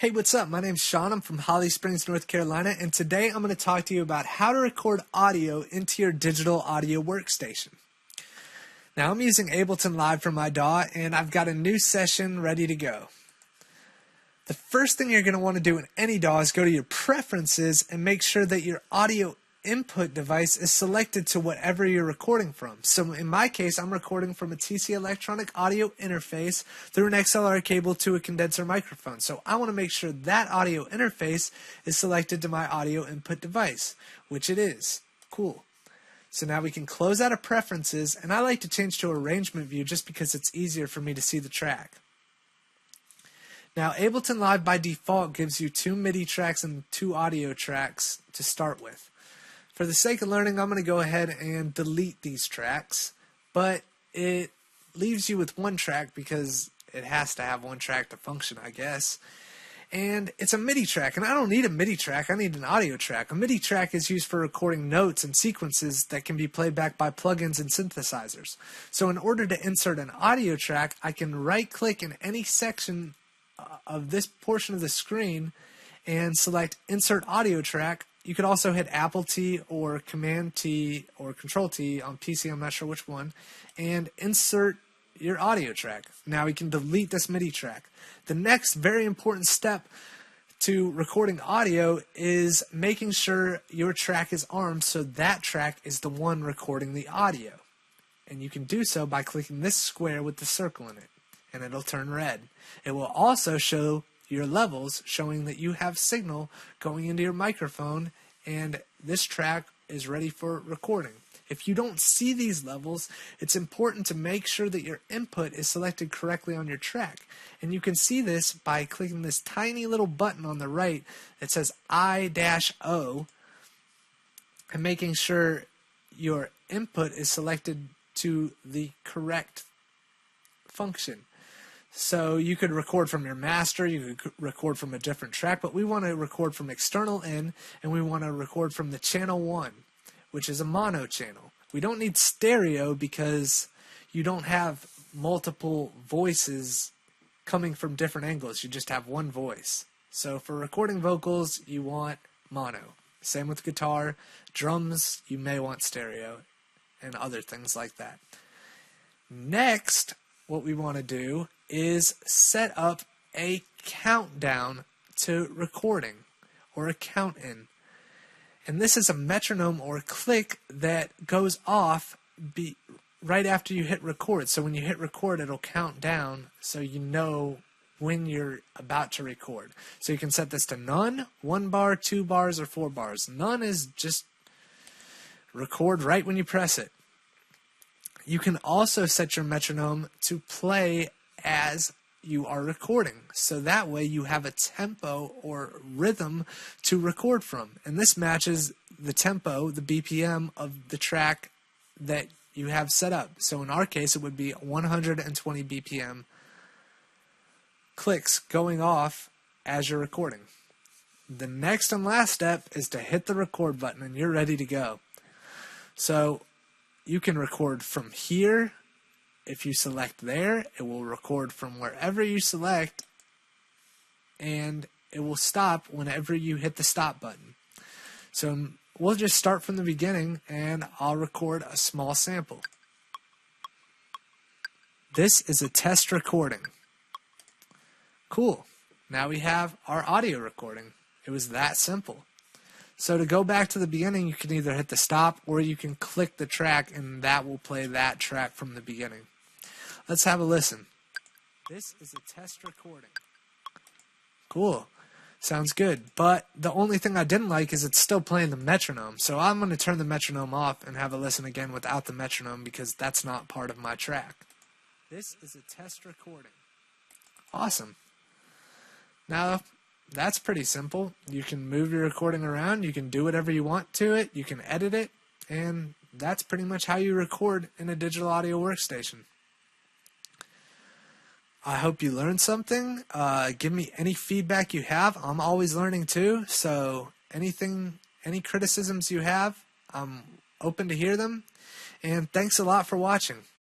Hey, what's up? My name's Sean. I'm from Holly Springs, North Carolina, and today I'm going to talk to you about how to record audio into your digital audio workstation. Now, I'm using Ableton Live for my DAW, and I've got a new session ready to go. The first thing you're going to want to do in any DAW is go to your preferences and make sure that your audio input device is selected to whatever you're recording from. So in my case, I'm recording from a TC electronic audio interface through an XLR cable to a condenser microphone. So I want to make sure that audio interface is selected to my audio input device, which it is. Cool. So now we can close out of preferences, and I like to change to arrangement view just because it's easier for me to see the track. Now, Ableton Live by default gives you 2 MIDI tracks and 2 audio tracks to start with. For the sake of learning, I'm going to go ahead and delete these tracks, but it leaves you with 1 track because it has to have 1 track to function, I guess. And it's a MIDI track, and I don't need a MIDI track, I need an audio track. A MIDI track is used for recording notes and sequences that can be played back by plugins and synthesizers. So in order to insert an audio track, I can right-click in any section of this portion of the screen and select Insert Audio Track. You could also hit Apple T or Command T or Control T on PC, I'm not sure which one, and insert your audio track. Now we can delete this MIDI track. The next very important step to recording audio is making sure your track is armed so that track is the one recording the audio. And you can do so by clicking this square with the circle in it, and it'll turn red. It will also show your levels showing that you have signal going into your microphone and this track is ready for recording. If you don't see these levels, it's important to make sure that your input is selected correctly on your track. And you can see this by clicking this tiny little button on the right that says I-O and making sure your input is selected to the correct function. So you could record from your master, you could record from a different track, but we want to record from external in, and we want to record from the channel 1, which is a mono channel. We don't need stereo because you don't have multiple voices coming from different angles. You just have one voice. So for recording vocals, you want mono. Same with guitar. Drums, you may want stereo, and other things like that. Next, what we want to do is set up a countdown to recording, or a count in. And this is a metronome or a click that goes off right after you hit record. So when you hit record, it'll count down so you know when you're about to record. So you can set this to none, 1 bar, 2 bars, or 4 bars. None is just record right when you press it. You can also set your metronome to play as you are recording. So that way you have a tempo or rhythm to record from. And this matches the tempo, the BPM of the track that you have set up. So in our case, it would be 120 BPM clicks going off as you're recording. The next and last step is to hit the record button and you're ready to go. So you can record from here. If you select there, it will record from wherever you select, and it will stop whenever you hit the stop button. So we'll just start from the beginning, and I'll record a small sample. This is a test recording. Cool. Now we have our audio recording. It was that simple. So to go back to the beginning, you can either hit the stop or you can click the track and that will play that track from the beginning. Let's have a listen. This is a test recording. Cool. Sounds good. But the only thing I didn't like is it's still playing the metronome. So I'm going to turn the metronome off and have a listen again without the metronome because that's not part of my track. This is a test recording. Awesome. Now, that's pretty simple. You can move your recording around, you can do whatever you want to it, you can edit it, and that's pretty much how you record in a digital audio workstation. I hope you learned something. Give me any feedback you have. I'm always learning too, so any criticisms you have, I'm open to hear them. And thanks a lot for watching.